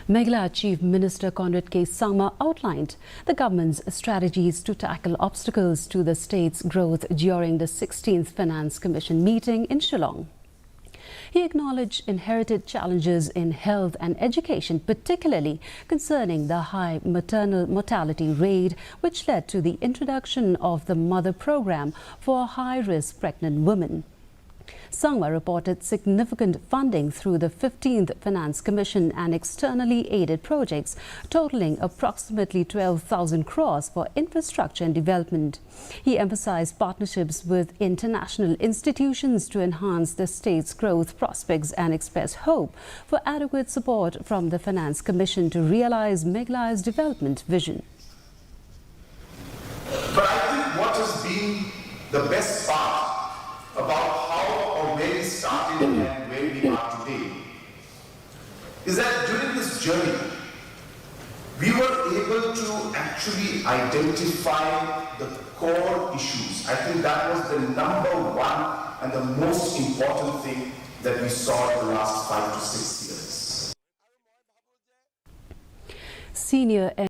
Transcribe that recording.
Meghalaya Chief Minister Conrad Sangma outlined the government's strategies to tackle obstacles to the state's growth during the 16th Finance Commission meeting in Shillong. He acknowledged inherited challenges in health and education, particularly concerning the high maternal mortality rate, which led to the introduction of the Mother Program for high-risk pregnant women. Sangma reported significant funding through the 15th Finance Commission and externally aided projects totaling approximately 12,000 crores for infrastructure and development. He emphasized partnerships with international institutions to enhance the state's growth prospects and expressed hope for adequate support from the Finance Commission to realize Meghalaya's development vision. But I think what has been the best part about how or where we started and where we are today is that during this journey, we were able to actually identify the core issues. I think that was the number one and the most important thing that we saw in the last 5 to 6 years. Senior